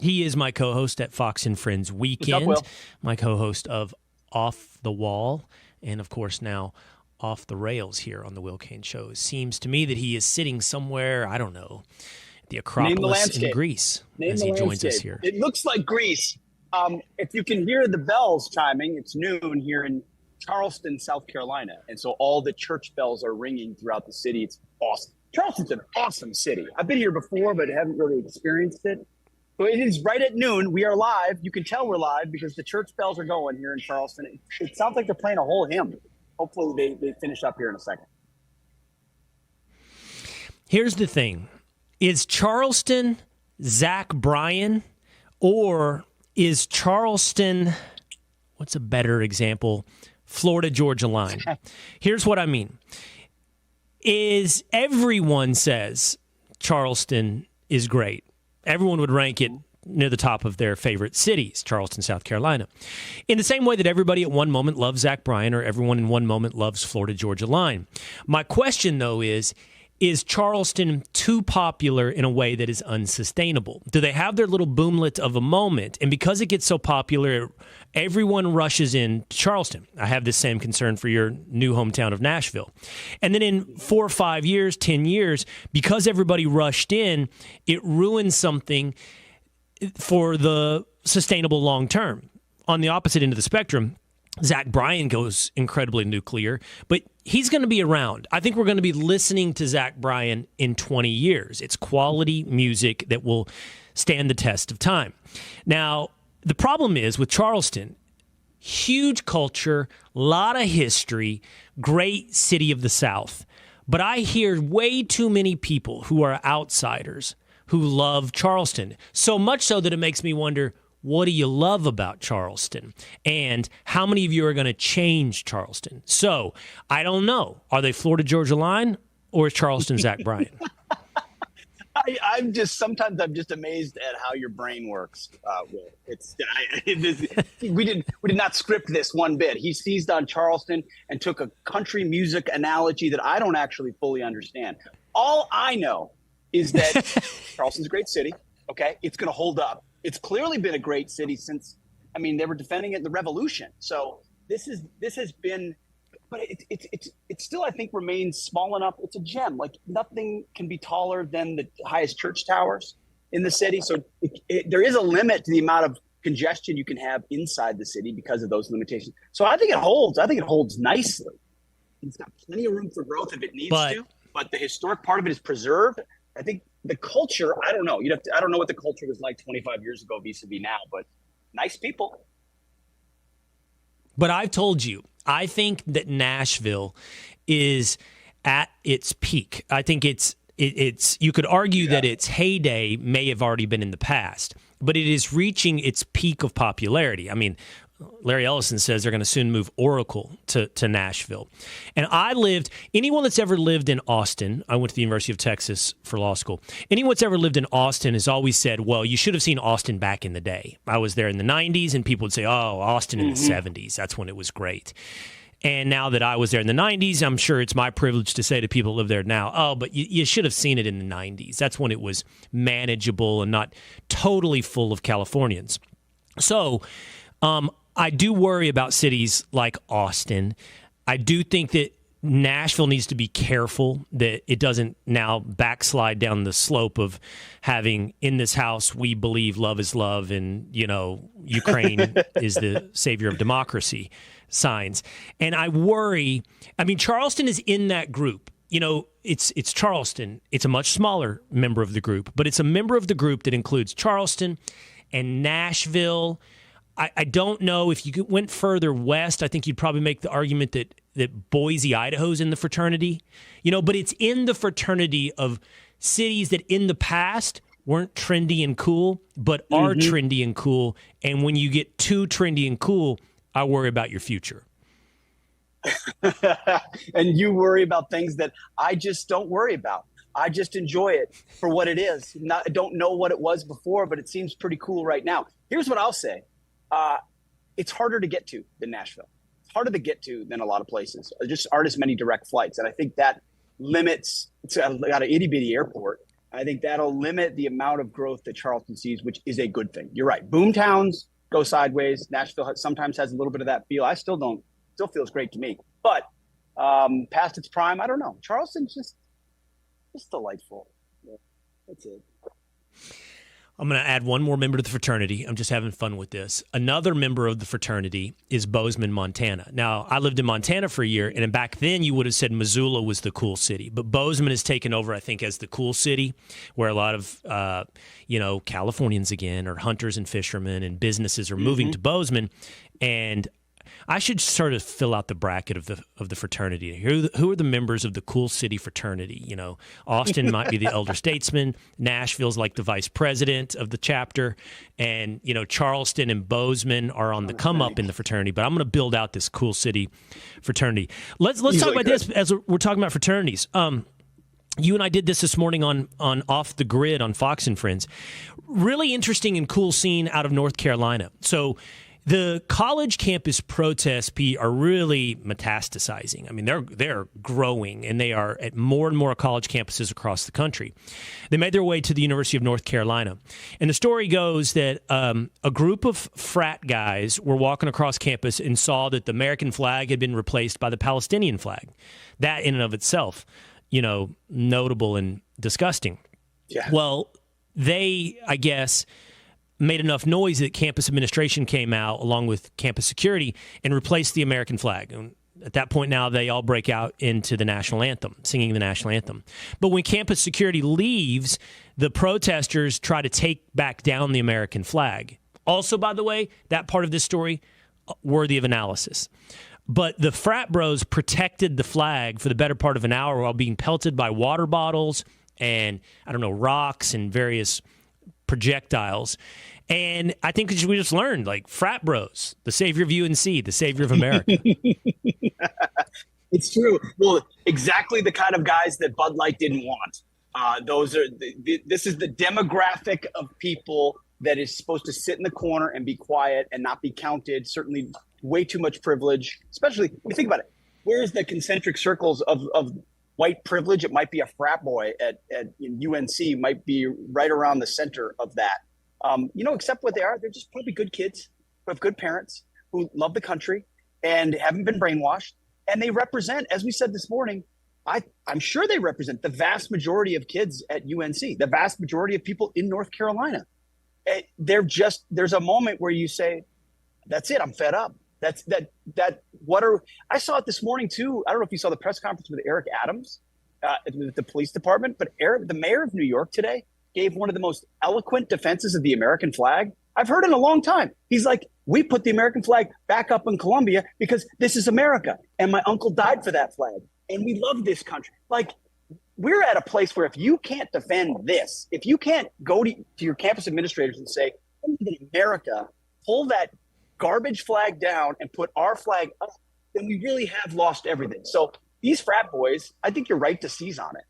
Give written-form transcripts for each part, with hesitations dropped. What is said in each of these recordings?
He is my co-host at Fox and Friends Weekend, What's up, Will? my co-host of Off the Wall, and of course now Off the Rails here on the Will Kane Show. It seems to me that he is sitting somewhere, I don't know, at the Acropolis in Greece as he joins us here. It looks like Greece. If you can hear the bells chiming, it's noon here in Charleston, South Carolina. And so all the church bells are ringing throughout the city. It's awesome. Charleston's an awesome city. I've been here before, but haven't really experienced it. So it is right at noon. We are live. You can tell we're live because the church bells are going here in Charleston. It sounds like they're playing a whole hymn. Hopefully they finish up here in a second. Here's the thing. Is Charleston Zach Bryan, or is Charleston, what's a better example, Florida Georgia Line? Here's what I mean. Is everyone says Charleston is great. Everyone would rank it near the top of their favorite cities, Charleston, South Carolina. In the same way that everybody at one moment loves Zach Bryan, or everyone in one moment loves Florida Georgia Line. My question, though, is Charleston too popular in a way that is unsustainable? Do they have their little boomlet of a moment? And because it gets so popular, everyone rushes in to Charleston. I have the same concern for your new hometown of Nashville. And then in 4 or 5 years, 10 years, because everybody rushed in, it ruins something for the sustainable long term. On the opposite end of the spectrum, Zach Bryan goes incredibly nuclear, but he's going to be around. I think we're going to be listening to Zach Bryan in 20 years. It's quality music that will stand the test of time. Now, the problem is with Charleston, huge culture, lot of history, great city of the South. But I hear way too many people who are outsiders who love Charleston, so much so that it makes me wonder, what do you love about Charleston? And how many of you are going to change Charleston? So, I don't know. Are they Florida Georgia Line, or is Charleston Zach Bryan? Sometimes I'm just amazed at how your brain works, Will. We did not script this one bit. He seized on Charleston and took a country music analogy that I don't actually fully understand. All I know is that Charleston's a great city. Okay, it's going to hold up. It's clearly been a great city since, they were defending it in the Revolution. So this has been, but it still, I think, remains small enough. It's a gem. Like, nothing can be taller than the highest church towers in the city. So there is a limit to the amount of congestion you can have inside the city because of those limitations. So I think it holds. I think it holds nicely. It's got plenty of room for growth if it needs to, but the historic part of it is preserved. I think the culture, I don't know. I don't know what the culture was like 25 years ago vis-a-vis now, but nice people. But I've told you, I think that Nashville is at its peak. I think it's you could argue that its heyday may have already been in the past, but it is reaching its peak of popularity. Larry Ellison says they're going to soon move Oracle to Nashville. And anyone that's ever lived in Austin, I went to the University of Texas for law school. Anyone that's ever lived in Austin has always said, well, you should have seen Austin back in the day. I was there in the 90s, and people would say, oh, Austin in the 70s. That's when it was great. And now that I was there in the 90s, I'm sure it's my privilege to say to people who live there now, oh, but you should have seen it in the 90s. That's when it was manageable and not totally full of Californians. So, I do worry about cities like Austin. I do think that Nashville needs to be careful that it doesn't now backslide down the slope of having, in this house, we believe love is love, and, Ukraine is the savior of democracy signs. And I worry, Charleston is in that group. It's Charleston. It's a much smaller member of the group, but it's a member of the group that includes Charleston and Nashville. I don't know if you went further west. I think you'd probably make the argument that Boise, Idaho's in the fraternity, but it's in the fraternity of cities that in the past weren't trendy and cool, but are trendy and cool. And when you get too trendy and cool, I worry about your future. And you worry about things that I just don't worry about. I just enjoy it for what it is. I don't know what it was before, but it seems pretty cool right now. Here's what I'll say. It's harder to get to than Nashville. It's harder to get to than a lot of places. There just aren't as many direct flights. And I think that limits, it's got an itty bitty airport. I think that'll limit the amount of growth that Charleston sees, which is a good thing. You're right. Boom towns go sideways. Nashville sometimes has a little bit of that feel. Still feels great to me. But past its prime, I don't know. Charleston's just delightful. Yeah, that's it. I'm going to add one more member to the fraternity. I'm just having fun with this. Another member of the fraternity is Bozeman, Montana. Now, I lived in Montana for a year, and back then you would have said Missoula was the cool city. But Bozeman has taken over, I think, as the cool city, where a lot of, Californians, again, or hunters and fishermen and businesses are moving to Bozeman. And I should sort of fill out the bracket of the fraternity. Who are the members of the cool city fraternity? You know, Austin might be the elder statesman. Nashville's like the vice president of the chapter, and Charleston and Bozeman are on the come up in the fraternity. But I'm going to build out this cool city fraternity. Let's talk about this as we're talking about fraternities. You and I did this morning on Off the Grid on Fox and Friends. Really interesting and cool scene out of North Carolina. So the college campus protests, Pete, are really metastasizing. I mean, they're growing, and they are at more and more college campuses across the country. They made their way to the University of North Carolina. And the story goes that a group of frat guys were walking across campus and saw that the American flag had been replaced by the Palestinian flag. That in and of itself, notable and disgusting. Yeah. Well, they, I guess, made enough noise that campus administration came out along with campus security and replaced the American flag. And at that point now, they all break out into the national anthem, singing the national anthem. But when campus security leaves, the protesters try to take back down the American flag. Also, by the way, that part of this story, worthy of analysis. But the frat bros protected the flag for the better part of an hour while being pelted by water bottles and, rocks and various projectiles. And I think we just learned, frat bros, the savior of UNC, the savior of America. It's true. Well, exactly the kind of guys that Bud Light didn't want. This is the demographic of people that is supposed to sit in the corner and be quiet and not be counted. Certainly way too much privilege, especially when you think about it. Where's the concentric circles of white privilege? It might be a frat boy at UNC, might be right around the center of that. Except what they are, they're just probably good kids who have good parents who love the country and haven't been brainwashed. And they represent, as we said this morning, I'm sure they represent the vast majority of kids at UNC, the vast majority of people in North Carolina. There's a moment where you say, that's it, I'm fed up. I saw it this morning too. I don't know if you saw the press conference with Eric Adams at the police department, but the mayor of New York today gave one of the most eloquent defenses of the American flag I've heard in a long time. He's like, we put the American flag back up in Columbia because this is America. And my uncle died for that flag. And we love this country. We're at a place where if you can't defend this, if you can't go to your campus administrators and say, in America, pull that garbage flag down and put our flag up, then we really have lost everything. So these frat boys, I think you're right to seize on it.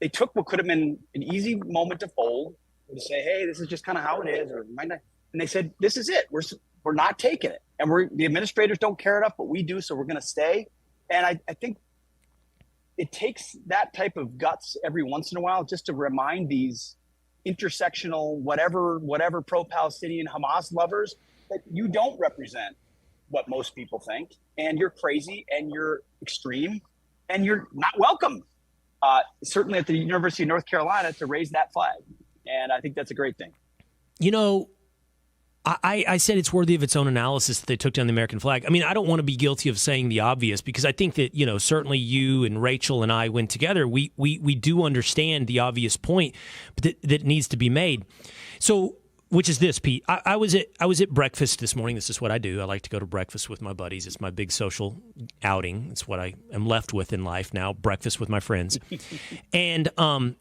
They took what could have been an easy moment to fold, or to say, hey, this is just kind of how it is, or might not. And they said, this is it. We're not taking it. And the administrators don't care enough, but we do, so we're going to stay. And I think it takes that type of guts every once in a while just to remind these intersectional, whatever pro-Palestinian Hamas lovers that you don't represent what most people think, and you're crazy, and you're extreme, and you're not welcome. Certainly at the University of North Carolina to raise that flag. And I think that's a great thing. I said it's worthy of its own analysis that they took down the American flag. I mean, I don't want to be guilty of saying the obvious because I think that, certainly you and Rachel and I went together. We do understand the obvious point that needs to be made. So, which is this, Pete. I was at breakfast this morning. This is what I do. I like to go to breakfast with my buddies. It's my big social outing. It's what I am left with in life now, breakfast with my friends. And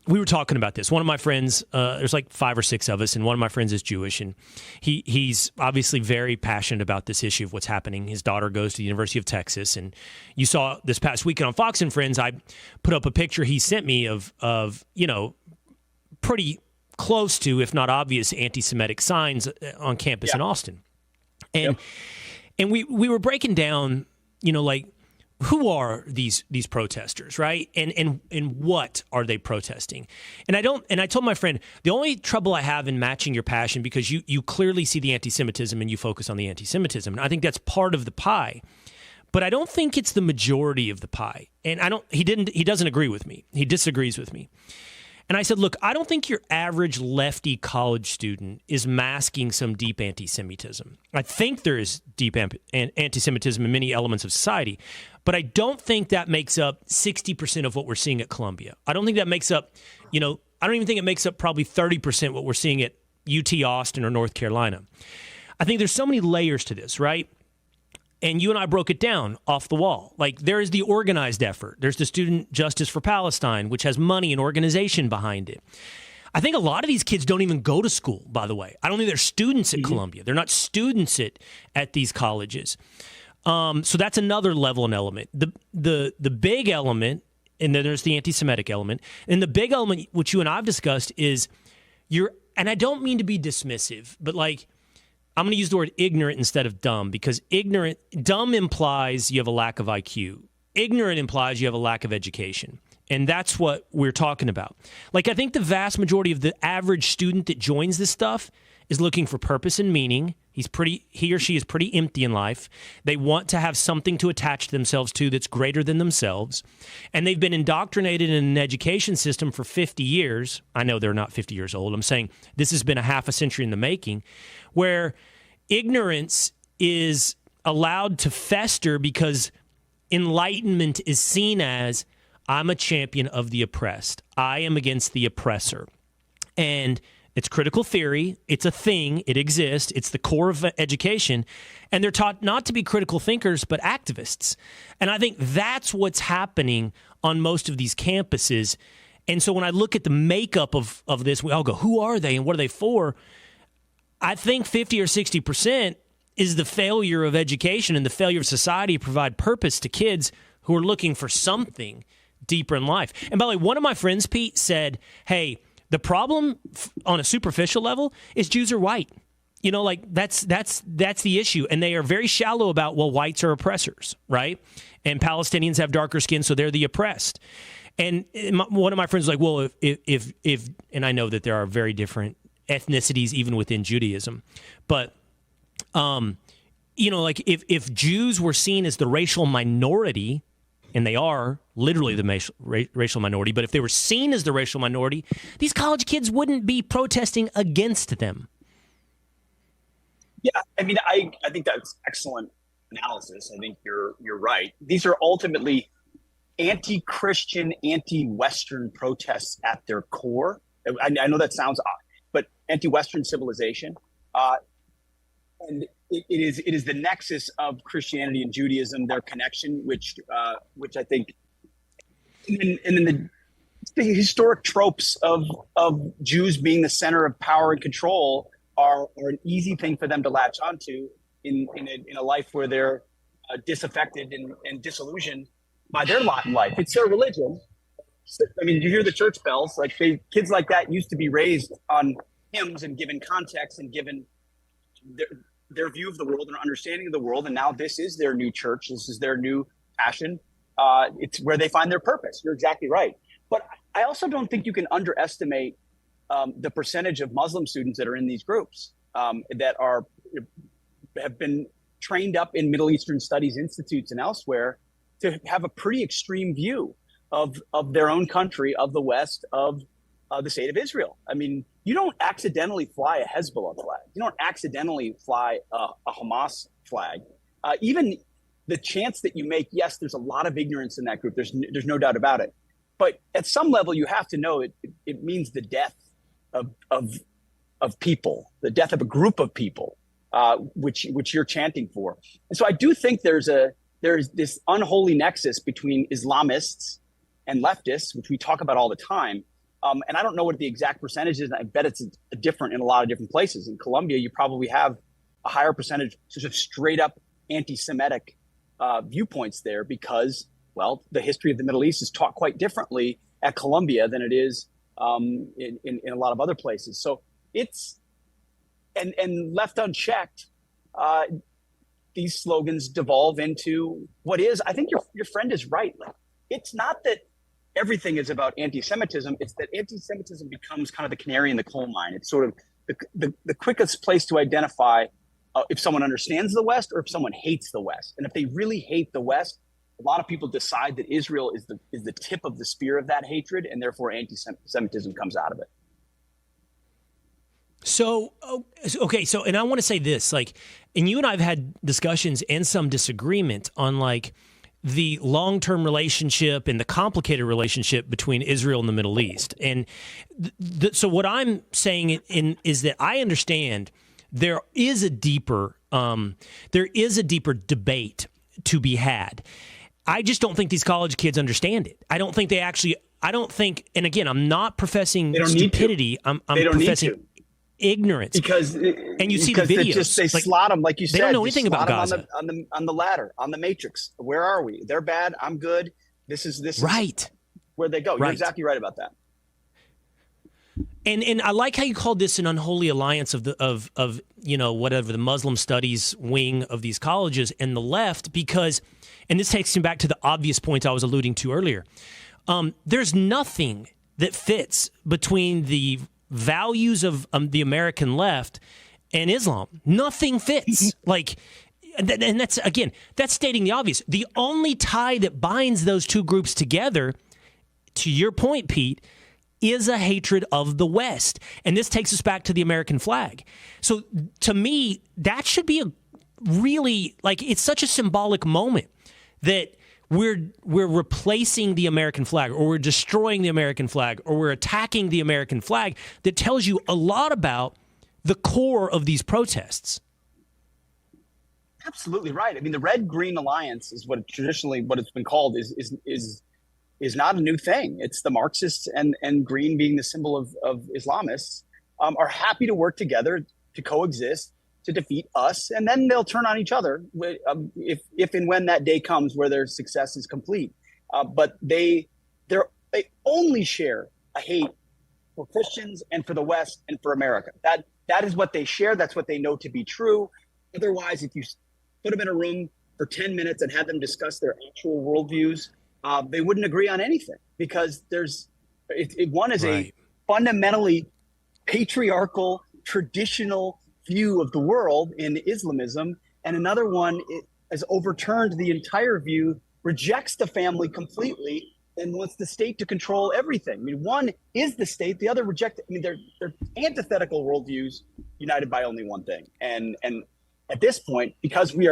we were talking about this. One of my friends, there's 5 or 6 of us, and one of my friends is Jewish, and he's obviously very passionate about this issue of what's happening. His daughter goes to the University of Texas, and you saw this past weekend on Fox and Friends, I put up a picture he sent me of pretty close to, if not obvious, anti-Semitic signs on campus in Austin. And we were breaking down, who are these protesters, right? And what are they protesting? And I told my friend, the only trouble I have in matching your passion, because you clearly see the anti-Semitism and you focus on the anti-Semitism. And I think that's part of the pie. But I don't think it's the majority of the pie. And he doesn't agree with me. He disagrees with me. And I said, look, I don't think your average lefty college student is masking some deep anti-Semitism. I think there is deep anti-Semitism in many elements of society, but I don't think that makes up 60% of what we're seeing at Columbia. I don't think that makes up, I don't even think it makes up probably 30% what we're seeing at UT Austin or North Carolina. I think there's so many layers to this, right? And you and I broke it down off the wall. Like, there is the organized effort. There's the Student Justice for Palestine, which has money and organization behind it. I think a lot of these kids don't even go to school, by the way. I don't think they're students at Columbia. They're not students at these colleges. So that's another level and element. The big element, and then there's the anti-Semitic element. And the big element, which you and I have discussed, is and I don't mean to be dismissive, but like, I'm going to use the word ignorant instead of dumb, because dumb implies you have a lack of IQ. Ignorant implies you have a lack of education. And that's what we're talking about. Like, I think the vast majority of the average student that joins this stuff is looking for purpose and meaning. He or she is pretty empty in life. They want to have something to attach themselves to that's greater than themselves. And they've been indoctrinated in an education system for 50 years. I know they're not 50 years old. I'm saying this has been a half a century in the making, where ignorance is allowed to fester because enlightenment is seen as, I'm a champion of the oppressed. I am against the oppressor. And it's critical theory. It's a thing. It exists. It's the core of education. And they're taught not to be critical thinkers, but activists. And I think that's what's happening on most of these campuses. And so when I look at the makeup of this, we all go, who are they and what are they for? I think 50 or 60% is the failure of education and the failure of society to provide purpose to kids who are looking for something deeper in life. And by the way, one of my friends, Pete, said, hey, the problem on a superficial level is Jews are white. Like that's the issue. And they are very shallow about, well, whites are oppressors, right? And Palestinians have darker skin, so they're the oppressed. And one of my friends was like, well, if and I know that there are very different ethnicities even within Judaism, but like if Jews were seen as the racial minority, and they are literally the racial minority, but if they were seen as the racial minority, these college kids wouldn't be protesting against them. Yeah, I mean, I think that's excellent analysis. I think you're right. These are ultimately anti-Christian, anti-Western protests at their core. I know that sounds odd, but anti-Western civilization. And it is the nexus of Christianity and Judaism, their connection, which I think, and then the historic tropes of Jews being the center of power and control are an easy thing for them to latch onto in a life where they're disaffected and disillusioned by their lot in life. It's their religion. I mean, you hear the church bells. Like kids like that used to be raised on hymns and given context and given their view of the world and understanding of the world. And now this is their new church. This is their new passion. It's where they find their purpose. You're exactly right. But I also don't think you can underestimate the percentage of Muslim students that are in these groups that have been trained up in Middle Eastern studies institutes and elsewhere to have a pretty extreme view of their own country, of the West, of the state of Israel. I mean, you don't accidentally fly a Hezbollah flag. You don't accidentally fly a Hamas flag. Even the chance that you make, yes, there's a lot of ignorance in that group. There's no doubt about it. But at some level, you have to know it means the death of people, the death of a group of people, which you're chanting for. And so I do think there's this unholy nexus between Islamists and leftists, which we talk about all the time. And I don't know what the exact percentage is. And I bet it's different in a lot of different places. In Columbia, you probably have a higher percentage sort of straight up anti-Semitic viewpoints there because, well, the history of the Middle East is taught quite differently at Columbia than it is in a lot of other places. So it's and left unchecked, these slogans devolve into what is. I think your friend is right. Like, it's not that everything is about anti-Semitism. It's that anti-Semitism becomes kind of the canary in the coal mine. It's sort of the quickest place to identify if someone understands the West or if someone hates the West. And if they really hate the West, a lot of people decide that Israel is the tip of the spear of that hatred, and therefore anti-Semitism comes out of it. So, okay, and I want to say this, like, and you and I have had discussions and some disagreement on, like, the long-term relationship and the complicated relationship between Israel and the Middle East. And so what I'm saying is that I understand there is a deeper debate to be had. I just don't think these college kids understand it. I don't think, and again, I'm not professing stupidity. I'm professing ignorance, and you see the videos. They slot them, like you said. They don't know anything about Gaza. On the ladder, on the matrix. Where are we? They're bad. I'm good. This is right where they go. You're exactly right about that. And I like how you called this an unholy alliance of whatever the Muslim studies wing of these colleges and the left, because, and this takes me back to the obvious point I was alluding to earlier. There's nothing that fits between the values of the American left and Islam. Nothing fits. And that's stating the obvious. The only tie that binds those two groups together, to your point, Pete, is a hatred of the West. And this takes us back to the American flag. So to me, that should be a really, it's such a symbolic moment that we're replacing the American flag, or we're destroying the American flag, or we're attacking the American flag, that tells you a lot about the core of these protests. Absolutely right. I mean, the Red-Green Alliance is what it's been called, is not a new thing. It's the Marxists and green being the symbol of Islamists are happy to work together to coexist, to defeat us, and then they'll turn on each other if and when that day comes where their success is complete. But they only share a hate for Christians and for the West and for America. That is what they share. That's what they know to be true. Otherwise, if you put them in a room for 10 minutes and have them discuss their actual worldviews, they wouldn't agree on anything, because one is a fundamentally patriarchal, traditional view of the world in Islamism, and another one has overturned the entire view, rejects the family completely, and wants the state to control everything. I mean, one is the state, the other rejects. I mean, they're antithetical worldviews united by only one thing. And at this point, because we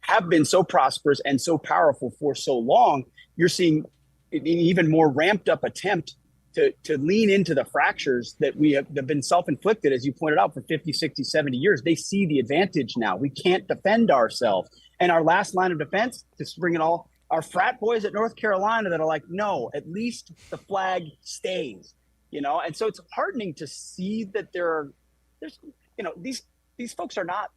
have been so prosperous and so powerful for so long, you're seeing an even more ramped up attempt to lean into the fractures that have been self-inflicted, as you pointed out, for 50, 60, 70 years. They see the advantage now. We can't defend ourselves. And our last line of defense, to bring it all, our frat boys at North Carolina that are like, no, at least the flag stays, And so it's heartening to see that these folks are not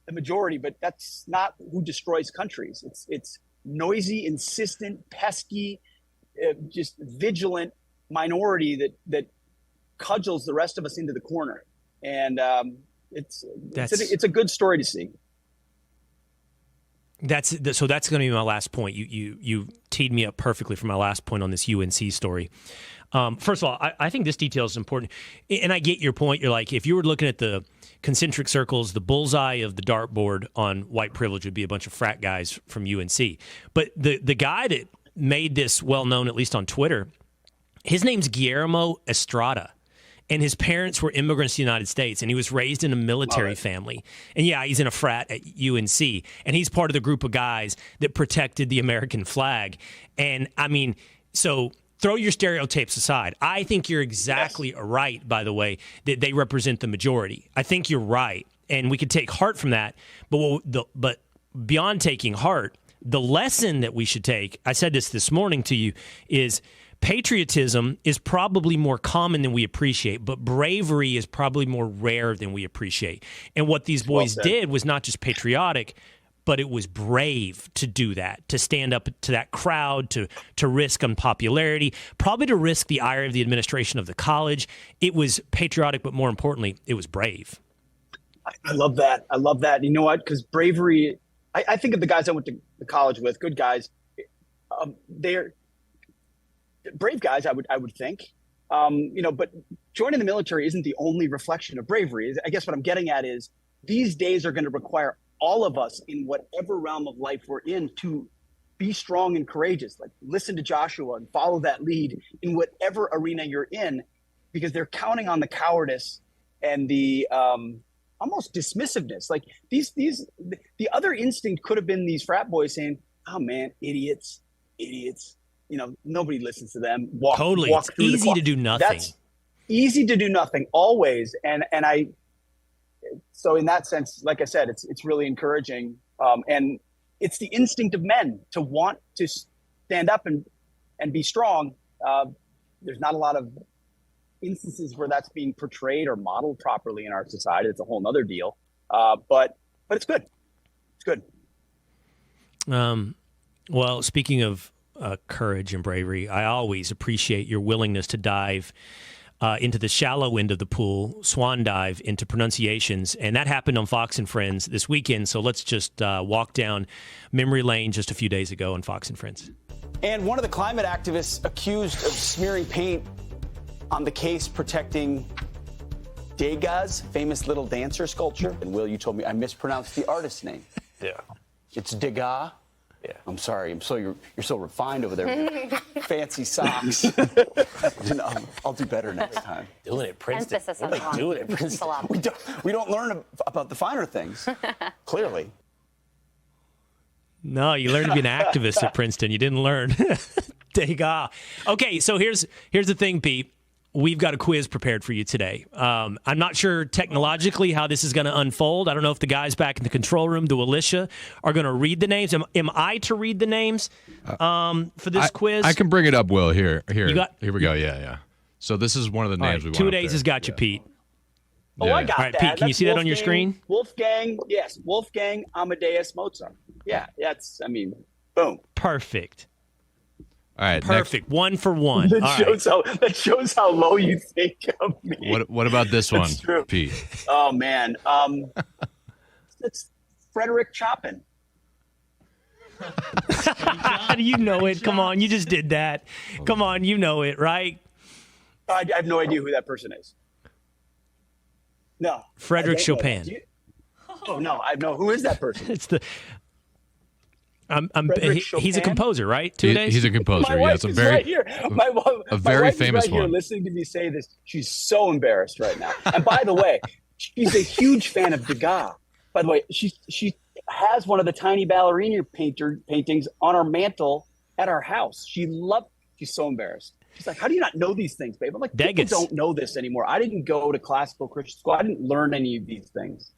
the majority, but that's not who destroys countries. It's noisy, insistent, pesky, just vigilant minority that cudgels the rest of us into the corner. And it's a good story to see. So that's going to be my last point. You teed me up perfectly for my last point on this UNC story. First of all, I think this detail is important, and I get your point. You're like, if you were looking at the concentric circles, the bullseye of the dartboard on white privilege would be a bunch of frat guys from UNC. But the guy that made this well known, at least on Twitter, his name's Guillermo Estrada. And his parents were immigrants to the United States, and he was raised in a military family. And yeah, he's in a frat at UNC, and he's part of the group of guys that protected the American flag. And I mean, so throw your stereotypes aside. I think you're exactly right, by the way, that they represent the majority. I think you're right, and we could take heart from that. But beyond taking heart, the lesson that we should take, I said this morning to you, is patriotism is probably more common than we appreciate, but bravery is probably more rare than we appreciate. And what these boys did was not just patriotic, but it was brave to do that, to stand up to that crowd, to risk unpopularity, probably to risk the ire of the administration of the college. It was patriotic, but more importantly, it was brave. I love that. You know what? Because bravery, I think of the guys I went to college with, good guys. They're brave guys, I would think. But joining the military isn't the only reflection of bravery. I guess what I'm getting at is these days are going to require all of us in whatever realm of life we're in to be strong and courageous. Like listen to Joshua and follow that lead in whatever arena you're in, because they're counting on the cowardice and the almost dismissiveness. Like the other instinct could have been these frat boys saying, "Oh man, idiots. Nobody listens to them." Totally. It's easy to do nothing. That's easy to do nothing always. So in that sense, like I said, it's really encouraging. And it's the instinct of men to want to stand up and be strong. There's not a lot of instances where that's being portrayed or modeled properly in our society. It's a whole nother deal. But it's good. It's good. Well, speaking of courage and bravery, I always appreciate your willingness to dive into the shallow end of the pool, swan dive into pronunciations, and that happened on Fox and Friends this weekend. So let's just walk down memory lane just a few days ago on Fox and Friends. And one of the climate activists accused of smearing paint on the case protecting Degas' famous little dancer sculpture. And Will, you told me I mispronounced the artist's name. Yeah. It's Degas. Yeah. I'm sorry. You're so refined over there. Fancy socks. I'll do better next time. Doing it, Princeton. Emphasis on the Doing it, Princeton. We don't learn about the finer things. Clearly. No, you learned to be an activist at Princeton. You didn't learn. Degas. Okay, so here's the thing, Pete. We've got a quiz prepared for you today. I'm not sure technologically how this is going to unfold. I don't know if the guys back in the control room, the Alicia, are going to read the names. Am I to read the names for this quiz? I can bring it up, Will. Here we go. Yeah. So this is one of the names we want. 2 days has got you, Pete. Oh, I got All right, that. Pete, can you see that on your screen? Wolfgang, yes. Wolfgang Amadeus Mozart. Yeah, boom. Perfect. All right, perfect. 1 for 1. That shows how low you think of me. What about this one, Pete? Oh man, it's Frederick Chopin. How do you know it? Come on, you just did that. Come on, you know it, right? I have no idea who that person is. No, Frederick Chopin. Oh no, I know who is that person. It's the. He's a composer, right? 2 days. He's a composer. My wife is right here. A very famous one. Here listening to me say this, she's so embarrassed right now. And by the way, she's a huge fan of Degas. By the way, she has one of the tiny ballerina paintings on our mantle at our house. She's so embarrassed. She's like, "How do you not know these things, babe?" I'm like, "People don't know this anymore. I didn't go to classical Christian school. I didn't learn any of these things.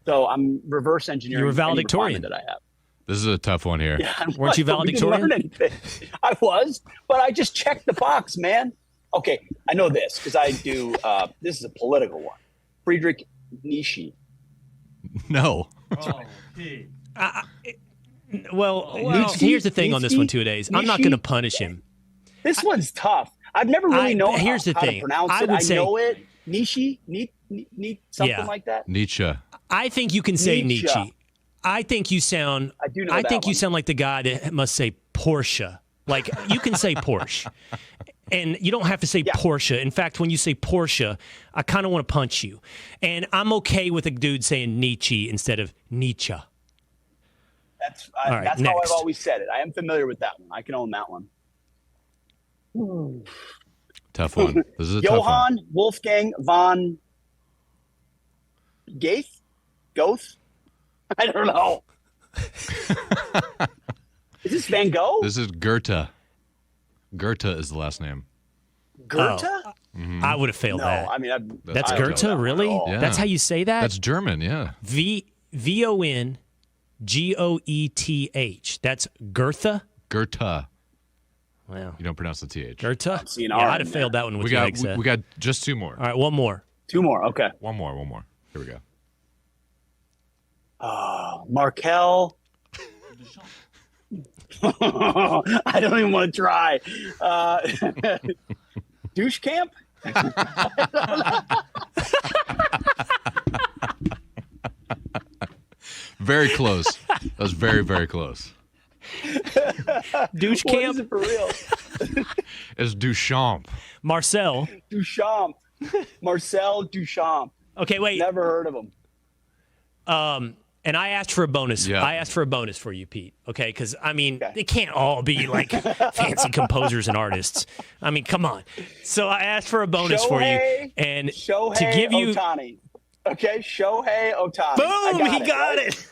So I'm reverse engineering. You're a valedictorian that I have." This is a tough one here. Yeah, weren't you valedictorian? I was, but I just checked the box, man. Okay, I know this because I do. This is a political one. Friedrich Nietzsche. No. Here's the thing on this one, 2 days. I'm not going to punish him. This one's tough. I've never really known how to pronounce it. I know it. Nietzsche, something like that. Nietzsche. I think you can say Nietzsche. I think you sound. I think you sound like the guy that must say Porsche. Like you can say Porsche, and you don't have to say Porsche. In fact, when you say Porsche, I kind of want to punch you. And I'm okay with a dude saying Nietzsche instead of Nietzsche. That's how I've always said it. I am familiar with that one. I can own that one. Tough one. This is a Johann tough one. Wolfgang von Goethe. I don't know. Is this Van Gogh? This is Goethe. Goethe is the last name. Goethe? Oh, I would have failed that. I mean, that's Goethe, really? Yeah. That's how you say that? That's German, yeah. VONGOETH. That's Goethe? Goethe. Wow. You don't pronounce the TH. Goethe? I'd have failed that one with we got just 2 more. All right, one more. 2 more, okay. One more. Here we go. Markel. I don't even want to try. Douche camp? Very close. That was very, very close. Douche What camp? is it for real? It's Duchamp. Marcel. Duchamp. Marcel Duchamp. Okay, wait. Never heard of him. And I asked for a bonus. Yeah. I asked for a bonus for you, Pete. Okay, because they can't all be like fancy composers and artists. I mean, come on. So I asked for a bonus for you, and Shohei to give you Ohtani. Okay, Shohei Ohtani. boom, he got it.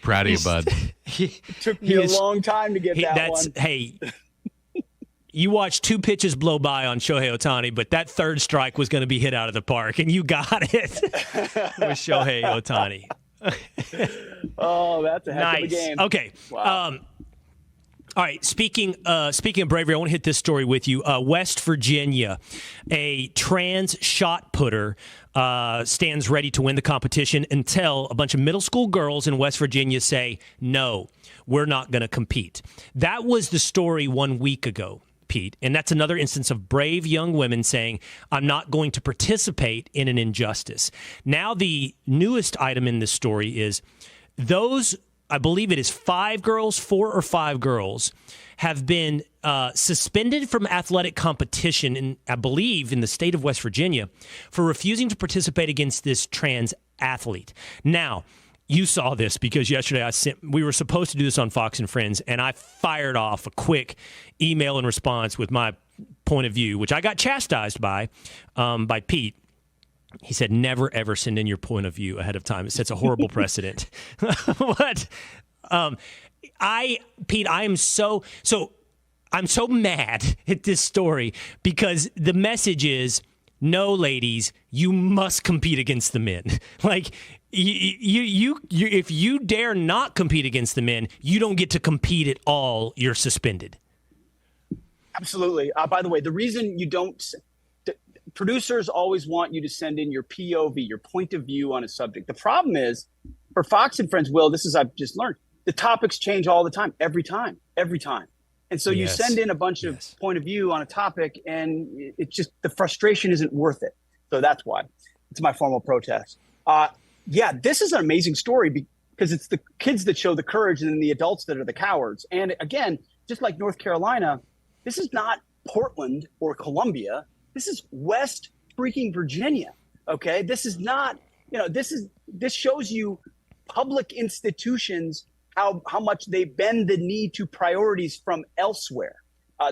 Proud of you, bud. Took me a long time to get that one. Hey, you watched 2 pitches blow by on Shohei Ohtani, but that third strike was going to be hit out of the park, and you got it with Shohei Ohtani. Oh, that's a heck of a game. Okay. Wow. All right. Speaking of bravery, I want to hit this story with you. West Virginia, a trans shot putter stands ready to win the competition until a bunch of middle school girls in West Virginia say, no, we're not going to compete. That was the story 1 week ago, Pete, and that's another instance of brave young women saying, I'm not going to participate in an injustice. Now the newest item in this story is those, I believe it is 4 or 5 girls, have been suspended from athletic competition, in, I believe, in the state of West Virginia for refusing to participate against this trans athlete. Now, you saw this because yesterday we were supposed to do this on Fox and Friends, and I fired off a quick email in response with my point of view, which I got chastised by Pete. He said, never, ever send in your point of view ahead of time. It sets a horrible precedent. What? Pete, I'm so mad at this story because the message is, no, ladies, you must compete against the men. Like, you if you dare not compete against the men, you don't get to compete at all. You're suspended. Absolutely. By the way, the reason you don't... Producers always want you to send in your POV, your point of view on a subject. The problem is, for Fox and Friends, Will, this is I've just learned, the topics change all the time, every time. And so you send in a bunch of point of view on a topic, and it's just the frustration isn't worth it. So that's why. It's my formal protest. This is an amazing story because it's the kids that show the courage and the adults that are the cowards. And again, just like North Carolina, this is not Portland or Columbia. This is West freaking Virginia. Okay. This is not, this shows you public institutions, how much they bend the knee to priorities from elsewhere.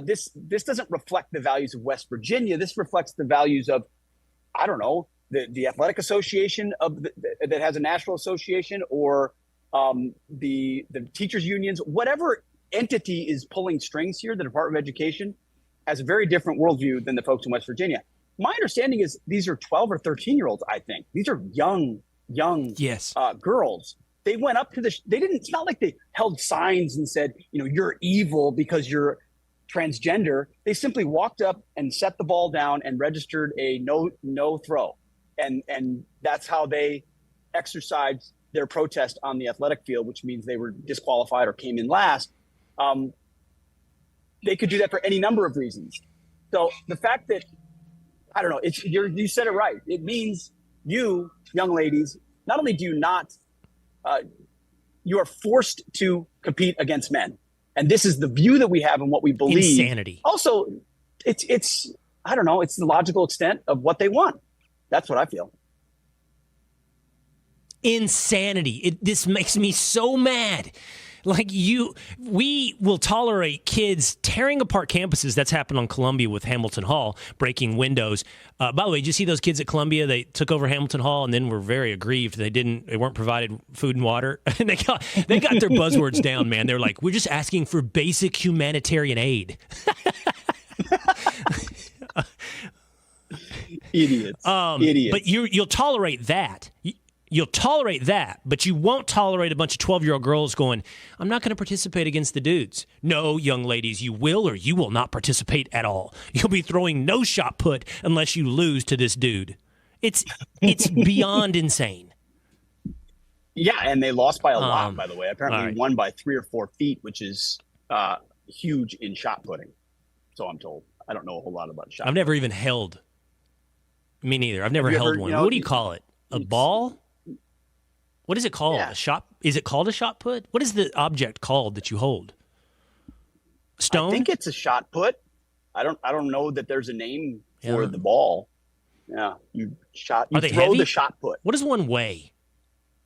This doesn't reflect the values of West Virginia. This reflects the values of, I don't know, the athletic association that has a national association, or the teachers unions, whatever entity is pulling strings here. The Department of Education has a very different worldview than the folks in West Virginia. My understanding is these are 12 or 13-year-olds, I think. These are young girls. They went up to it's not like they held signs and said, you're evil because you're transgender. They simply walked up and set the ball down and registered a no throw. And that's how they exercised their protest on the athletic field, which means they were disqualified or came in last. They could do that for any number of reasons. So the fact that, I don't know, you said it right. It means you, young ladies, not only do you not, you are forced to compete against men. And this is the view that we have and what we believe. Insanity. Also, it's I don't know, it's the logical extent of what they want. That's what I feel. Insanity. This makes me so mad. Like we will tolerate kids tearing apart campuses. That's happened on Columbia with Hamilton Hall, breaking windows. By the way, did you see those kids at Columbia? They took over Hamilton Hall and then were very aggrieved. They weren't provided food and water. And they got their buzzwords down, man. They're like, we're just asking for basic humanitarian aid. Idiots. Idiots. But you'll tolerate that. You'll tolerate that, but you won't tolerate a bunch of 12-year-old girls going, I'm not going to participate against the dudes. No, young ladies, you will or you will not participate at all. You'll be throwing no shot put unless you lose to this dude. It's beyond insane. Yeah, and they lost by a lot, by the way. Apparently won by 3 or 4 feet, which is huge in shot putting. So I'm told. I don't know a whole lot about shot. I've never even held. Me neither. I've never held one. What do you call it? A ball? What is it called? Yeah. A shot? Is it called a shot put? What is the object called that you hold? Stone? I think it's a shot put. I don't know that there's a name for the ball. Yeah, you throw heavy? the shot put. What does one weigh?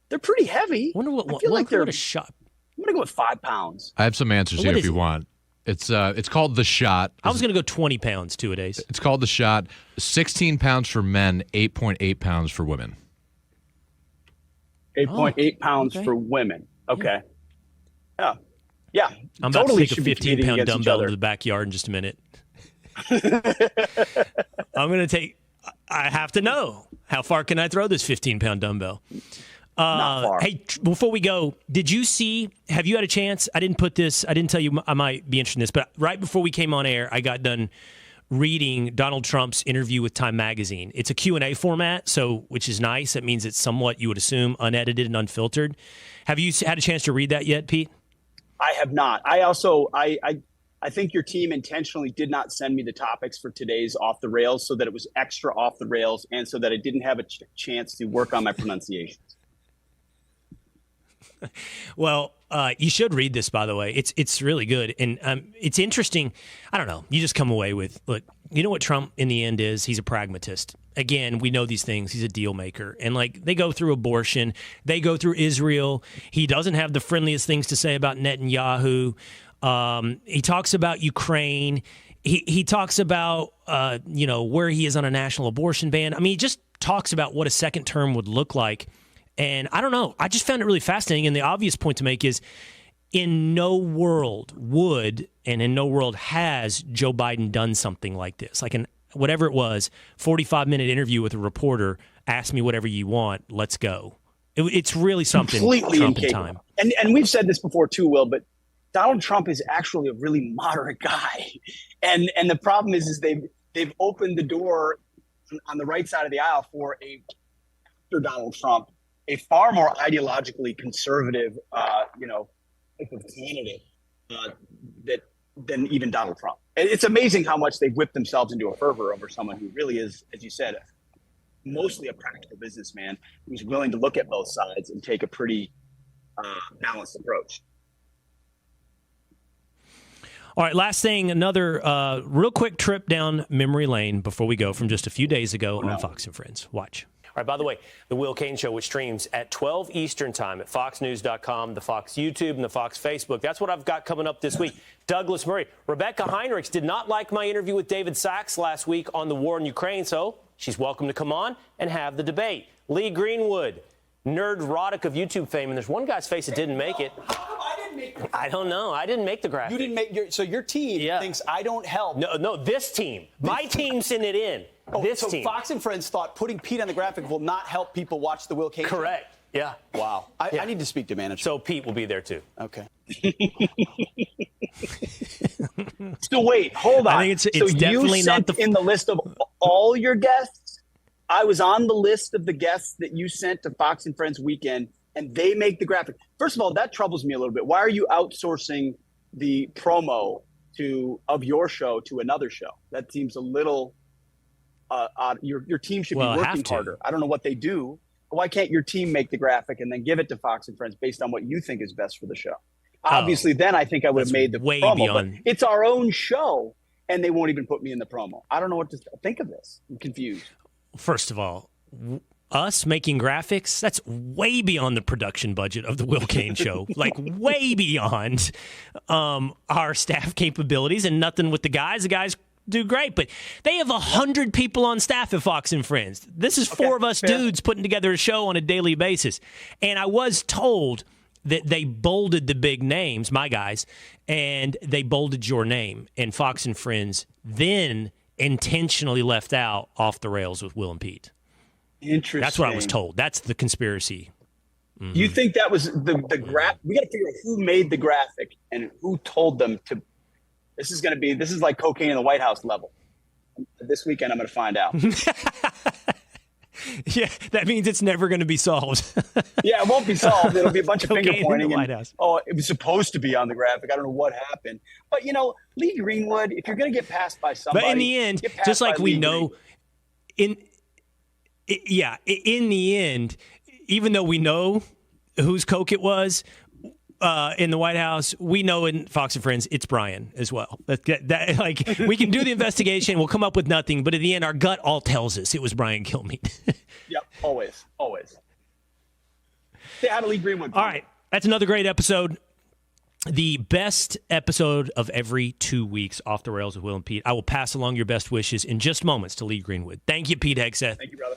They're pretty heavy. I wonder what I feel like they're a shot. I'm gonna go with 5 pounds. I have some answers here if you want. It's called the shot. I was going to go 20 pounds two-a-days. It's called the shot. 16 pounds for men, 8.8 pounds for women. 8.8 pounds for women. Okay. Yeah. I'm totally about to take a 15-pound dumbbell into the backyard in just a minute. I have to know, how far can I throw this 15-pound dumbbell? Not far. Hey, before we go, have you had a chance? I didn't tell you I might be interested in this, but right before we came on air, I got done reading Donald Trump's interview with Time Magazine. It's a Q&A format, which is nice. That means it's somewhat, you would assume, unedited and unfiltered. Have you had a chance to read that yet, Pete? I have not. I think your team intentionally did not send me the topics for today's Off the Rails so that it was extra off the rails and so that I didn't have a chance to work on my pronunciations. Well, you should read this, by the way. It's really good. And it's interesting. I don't know. You just come away with, look, you know what Trump in the end is? He's a pragmatist. Again, we know these things. He's a deal maker. And they go through abortion. They go through Israel. He doesn't have the friendliest things to say about Netanyahu. He talks about Ukraine. He talks about, where he is on a national abortion ban. I mean, he just talks about what a second term would look like. And I don't know. I just found it really fascinating. And the obvious point to make is in no world would and in no world has Joe Biden done something like this. Like whatever it was, 45-minute interview with a reporter, ask me whatever you want, let's go. It's really something. Completely Trump incapable. in time. And we've said this before too, Will, but Donald Trump is actually a really moderate guy. And the problem is they've opened the door on the right side of the aisle for after Donald Trump, a far more ideologically conservative, type of candidate than even Donald Trump. And it's amazing how much they've whipped themselves into a fervor over someone who really is, as you said, mostly a practical businessman who's willing to look at both sides and take a pretty balanced approach. All right, last thing, another real quick trip down memory lane before we go from just a few days ago on Fox and Friends. Watch. All right, by the way, The Will Cain Show, which streams at 12 Eastern time at foxnews.com, the Fox YouTube, and the Fox Facebook. That's what I've got coming up this week. Douglas Murray. Rebecca Heinrichs did not like my interview with David Sachs last week on the war in Ukraine, so she's welcome to come on and have the debate. Lee Greenwood, nerd-rotic of YouTube fame, and there's one guy's face that didn't make it. I don't know. I didn't make the graphic. You didn't make your team thinks I don't help. No, this team. My team sent it in. This team. Fox and Friends thought putting Pete on the graphic will not help people watch the Will Cain Show? Correct. Yeah. Wow. I need to speak to manager. So Pete will be there too. Okay. So wait, hold on. I think it's definitely not in the list of all your guests. I was on the list of the guests that you sent to Fox and Friends weekend, and they make the graphic. First of all, that troubles me a little bit. Why are you outsourcing the promo of your show to another show? That seems a little odd. Your team should be working harder. I don't know what they do. Why can't your team make the graphic and then give it to Fox and Friends based on what you think is best for the show? Obviously, then I think I would have made the promo. Beyond. But it's our own show, and they won't even put me in the promo. I don't know what to think of this. I'm confused. First of all, us making graphics, that's way beyond the production budget of the Will Cain Show. Like, way beyond our staff capabilities, and nothing with the guys. The guys do great, but they have 100 people on staff at Fox and Friends. This is four of us dudes putting together a show on a daily basis. And I was told that they bolded the big names, my guys, and they bolded your name. And Fox and Friends then intentionally left out Off the Rails with Will and Pete. Interesting. That's what I was told. That's the conspiracy. Mm-hmm. You think that was the graph? We got to figure out who made the graphic and who told them to. This is like cocaine in the White House level. This weekend, I'm going to find out. Yeah, that means it's never going to be solved. Yeah, it won't be solved. It'll be a bunch of finger pointing. White House. Oh, it was supposed to be on the graphic. I don't know what happened. But, Lee Greenwood, if you're going to get passed by somebody. But in the end, just like we know, in the end, even though we know whose Coke it was in the White House, we know in Fox and Friends it's Brian as well. Like we can do the investigation, we'll come up with nothing, but at the end, our gut all tells us it was Brian Kilmeade. Yep, always. Say hi to Lee Greenwood. All right, that's another great episode. The best episode of every 2 weeks, Off the Rails with Will and Pete. I will pass along your best wishes in just moments to Lee Greenwood. Thank you, Pete Hegseth. Thank you, brother.